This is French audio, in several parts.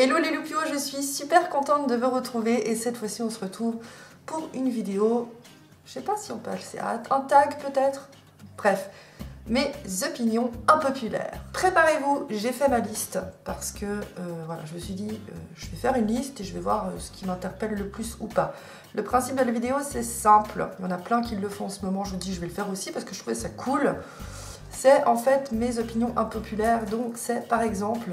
Hello les loupios, je suis super contente de vous retrouver et cette fois-ci on se retrouve pour une vidéo, je sais pas si on peut appeler ça un tag peut-être, bref, mes opinions impopulaires. Préparez-vous, j'ai fait ma liste parce que voilà, je me suis dit je vais faire une liste et je vais voir ce qui m'interpelle le plus ou pas. Le principe de la vidéo c'est simple, il y en a plein qui le font en ce moment, je vous dis je vais le faire aussi parce que je trouvais ça cool. C'est en fait mes opinions impopulaires, donc c'est par exemple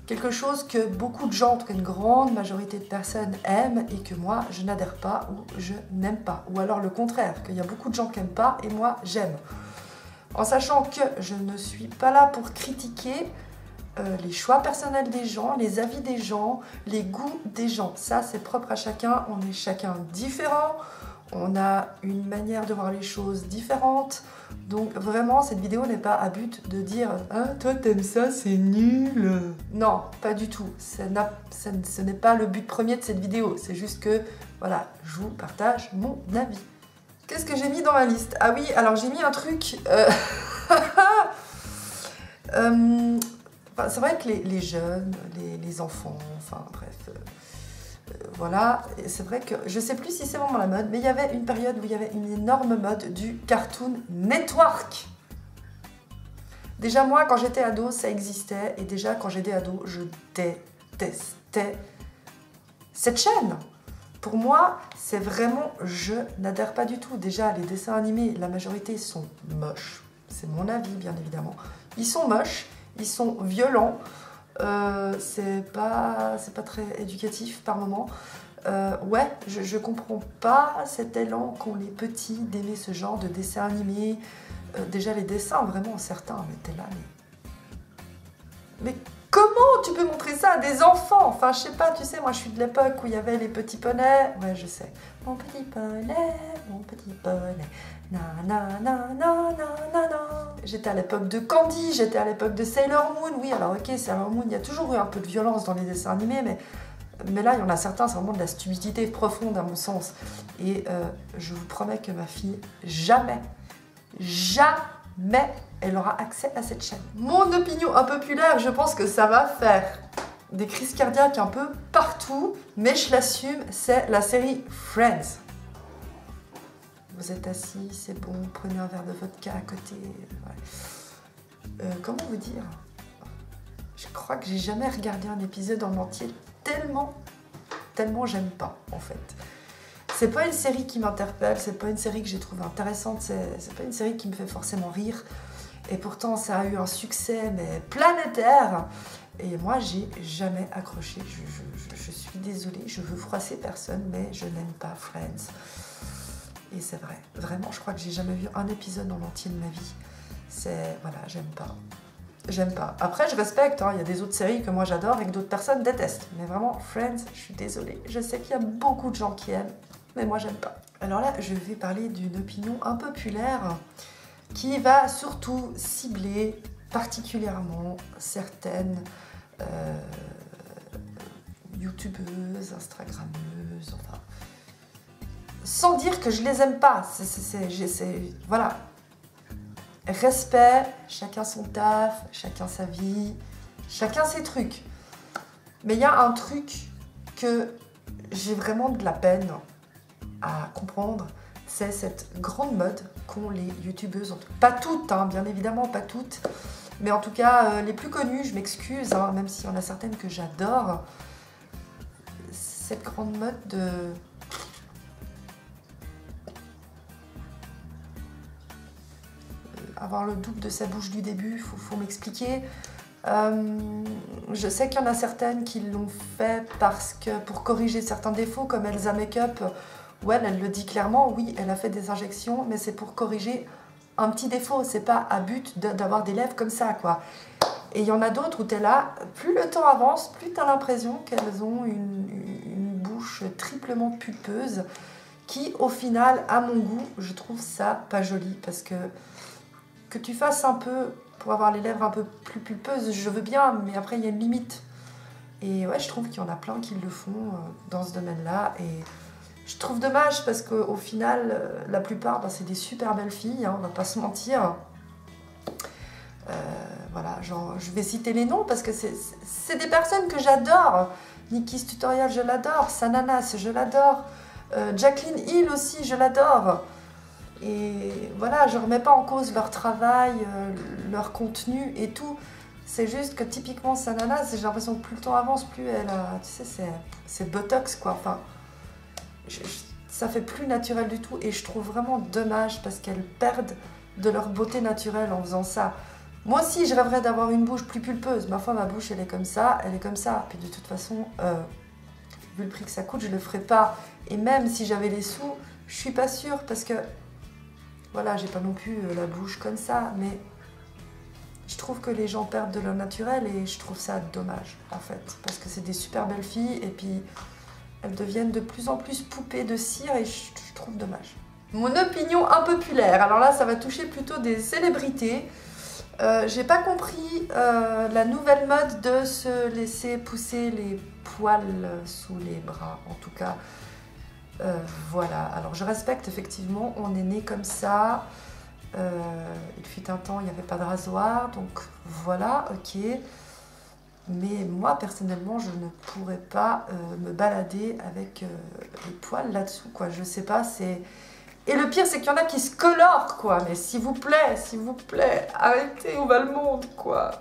quelque chose que beaucoup de gens, en tout cas une grande majorité de personnes aiment et que moi je n'adhère pas ou je n'aime pas. Ou alors le contraire, qu'il y a beaucoup de gens qui n'aiment pas et moi j'aime. En sachant que je ne suis pas là pour critiquer les choix personnels des gens, les avis des gens, les goûts des gens. Ça c'est propre à chacun, on est chacun différent. On a une manière de voir les choses différentes. Donc vraiment, cette vidéo n'est pas à but de dire « Ah, toi t'aimes ça, c'est nul !» Non, pas du tout. Ce n'est pas le but premier de cette vidéo. C'est juste que, voilà, je vous partage mon avis. Qu'est-ce que j'ai mis dans ma liste? Ah oui, alors j'ai mis un truc... c'est vrai que les jeunes, les enfants, enfin bref... voilà, c'est vrai que je sais plus si c'est vraiment la mode, mais il y avait une période où il y avait une énorme mode du Cartoon Network. Déjà moi, quand j'étais ado, ça existait, et déjà quand j'étais ado, je détestais cette chaîne. Pour moi, c'est vraiment, je n'adhère pas du tout. Déjà, les dessins animés, la majorité sont moches. C'est mon avis, bien évidemment. Ils sont moches, ils sont violents. C'est pas très éducatif par moment. Ouais, je comprends pas cet élan qu'ont les petits d'aimer ce genre de dessins animés. Déjà les dessins, vraiment certains, mais t'es là, mais comment tu peux montrer ça à des enfants? Enfin, je sais pas, tu sais, moi je suis de l'époque où il y avait les petits poneys. Ouais, je sais. Mon petit poney, na na na na na na na. J'étais à l'époque de Candy, j'étais à l'époque de Sailor Moon. Oui, alors ok, Sailor Moon, il y a toujours eu un peu de violence dans les dessins animés, mais là, il y en a certains, c'est vraiment de la stupidité profonde à mon sens. Et je vous promets que ma fille, jamais, elle aura accès à cette chaîne. Mon opinion impopulaire, je pense que ça va faire des crises cardiaques un peu partout, mais je l'assume, c'est la série Friends. Vous êtes assis, c'est bon, prenez un verre de vodka à côté. Ouais. Comment vous dire? Je crois que j'ai jamais regardé un épisode en entier tellement j'aime pas, en fait. C'est pas une série qui m'interpelle, c'est pas une série que j'ai trouvée intéressante, c'est pas une série qui me fait forcément rire. Et pourtant, ça a eu un succès, mais planétaire. Et moi, j'ai jamais accroché. Je suis désolée, je veux froisser personne, mais je n'aime pas Friends. Et c'est vrai, vraiment, je crois que j'ai jamais vu un épisode en entier de ma vie. Voilà, j'aime pas. J'aime pas. Après, je respecte, hein, il y a des autres séries que moi j'adore et que d'autres personnes détestent. Mais vraiment, Friends, je suis désolée. Je sais qu'il y a beaucoup de gens qui aiment, mais moi j'aime pas. Alors là, je vais parler d'une opinion impopulaire qui va surtout cibler particulièrement certaines youtubeuses, instagrammeuses, enfin... Sans dire que je les aime pas, voilà. Respect, chacun son taf, chacun sa vie, chacun ses trucs. Mais il y a un truc que j'ai vraiment de la peine à comprendre, c'est cette grande mode qu'ont les youtubeuses. Pas toutes, hein, bien évidemment, pas toutes. Mais en tout cas, les plus connues, je m'excuse, hein, même s'il y en a certaines que j'adore. Cette grande mode de... avoir le double de sa bouche du début, faut m'expliquer. Je sais qu'il y en a certaines qui l'ont fait pour corriger certains défauts, comme Elsa Makeup, où elle le dit clairement, oui, elle a fait des injections, mais c'est pour corriger un petit défaut, c'est pas à but d'avoir des lèvres comme ça, quoi. Et il y en a d'autres où tu es là, plus le temps avance, plus tu as l'impression qu'elles ont une bouche triplement pulpeuse, qui, au final, à mon goût, je trouve ça pas joli, parce que tu fasses un peu pour avoir les lèvres un peu plus pulpeuses, je veux bien, mais après il y a une limite. Et ouais, je trouve qu'il y en a plein qui le font dans ce domaine-là. Et je trouve dommage parce qu'au final, la plupart, c'est des super belles filles, hein, on va pas se mentir. voilà, genre, je vais citer les noms parce que c'est des personnes que j'adore. Nikki's Tutorial, je l'adore. Sananas, je l'adore. Jacqueline Hill aussi, je l'adore. Et voilà, je ne remets pas en cause leur travail, leur contenu et tout. C'est juste que typiquement Sananas, j'ai l'impression que plus le temps avance, plus elle a... Tu sais, c'est Botox, quoi. Enfin, ça fait plus naturel du tout. Et je trouve vraiment dommage parce qu'elles perdent de leur beauté naturelle en faisant ça. Moi aussi, je rêverais d'avoir une bouche plus pulpeuse. Ma foi, ma bouche, elle est comme ça, elle est comme ça. Puis de toute façon, vu le prix que ça coûte, je ne le ferai pas. Et même si j'avais les sous, je suis pas sûre parce que... Voilà, j'ai pas non plus la bouche comme ça, mais je trouve que les gens perdent de leur naturel et je trouve ça dommage, en fait. Parce que c'est des super belles filles et puis elles deviennent de plus en plus poupées de cire et je trouve dommage. Mon opinion impopulaire, alors là, ça va toucher plutôt des célébrités. J'ai pas compris la nouvelle mode de se laisser pousser les poils sous les bras, en tout cas. Voilà, alors je respecte effectivement, on est né comme ça, il fut un temps, il n'y avait pas de rasoir, donc voilà, ok. Mais moi, personnellement, je ne pourrais pas me balader avec les poils là-dessous, quoi. Je sais pas, c'est... Et le pire, c'est qu'il y en a qui se colorent, quoi. Mais s'il vous plaît, arrêtez, où va le monde, quoi.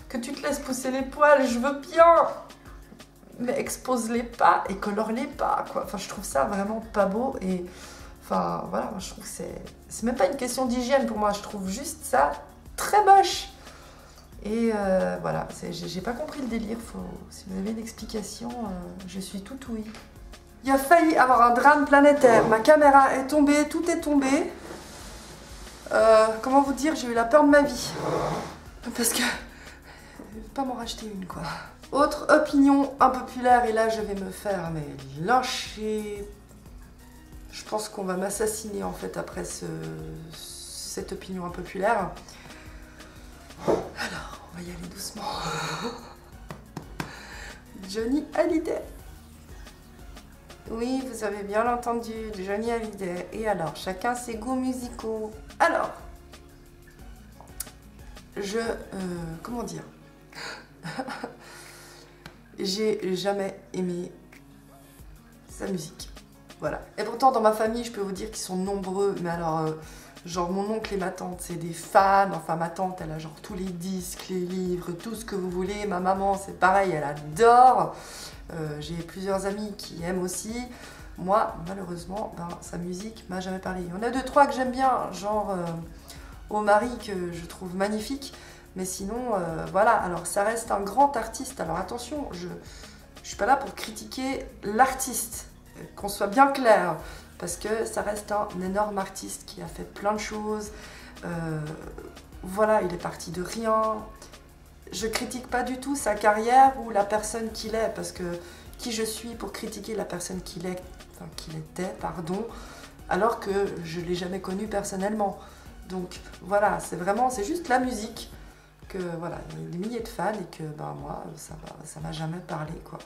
Que tu te laisses pousser les poils, je veux bien. Mais expose-les pas et colore-les pas, quoi. Enfin, je trouve ça vraiment pas beau. Et enfin, voilà, moi, je trouve que c'est même pas une question d'hygiène pour moi. Je trouve juste ça très moche. Et voilà, j'ai pas compris le délire. Si vous avez une explication, je suis tout ouïe. Il a failli avoir un drame planétaire. Ma caméra est tombée, tout est tombé. Comment vous dire, j'ai eu la peur de ma vie. Parce que... je vais pas m'en racheter une, quoi. Autre opinion impopulaire, et là je vais me faire mais lyncher. Je pense qu'on va m'assassiner en fait après cette opinion impopulaire. Alors, on va y aller doucement. Johnny Hallyday. Oui, vous avez bien entendu, Johnny Hallyday. Et alors, chacun ses goûts musicaux. Alors, comment dire? J'ai jamais aimé sa musique. Voilà. Et pourtant, dans ma famille, je peux vous dire qu'ils sont nombreux. Mais alors, genre mon oncle et ma tante, c'est des fans. Enfin, ma tante, elle a genre tous les disques, les livres, tout ce que vous voulez. Ma maman, c'est pareil, elle adore. J'ai plusieurs amis qui aiment aussi. Moi, malheureusement, sa musique m'a jamais parlé. Il y en a deux, trois que j'aime bien, genre Omari, que je trouve magnifique. Mais sinon, voilà, alors ça reste un grand artiste. Alors attention, je suis pas là pour critiquer l'artiste, qu'on soit bien clair, parce que ça reste un énorme artiste qui a fait plein de choses. Voilà, il est parti de rien. Je critique pas du tout sa carrière ou la personne qu'il est, parce que qui je suis pour critiquer la personne qu'il est, enfin qu'il était, pardon, alors que je l'ai jamais connu personnellement. Donc voilà, c'est juste la musique. Que voilà, il y a des milliers de fans et que moi, ça m'a jamais parlé, quoi.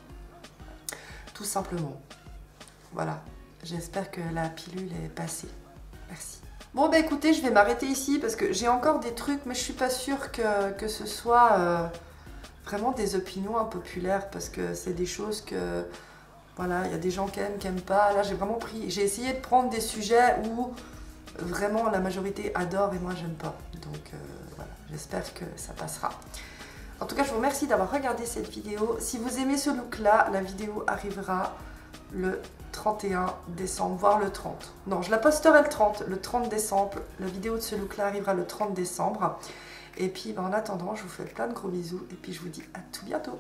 Tout simplement. Voilà, j'espère que la pilule est passée. Merci. Bon, écoutez, je vais m'arrêter ici parce que j'ai encore des trucs, mais je suis pas sûre que ce soit vraiment des opinions impopulaires parce que c'est des choses que... Voilà, il y a des gens qui aiment pas. Là, j'ai essayé de prendre des sujets où vraiment la majorité adore et moi, j'aime pas. Donc... voilà, j'espère que ça passera. En tout cas, je vous remercie d'avoir regardé cette vidéo. Si vous aimez ce look-là, la vidéo arrivera le 31 décembre, voire le 30. Non, je la posterai le 30 décembre. La vidéo de ce look-là arrivera le 30 décembre. Et puis, en attendant, je vous fais plein de gros bisous. Et puis, je vous dis à tout bientôt.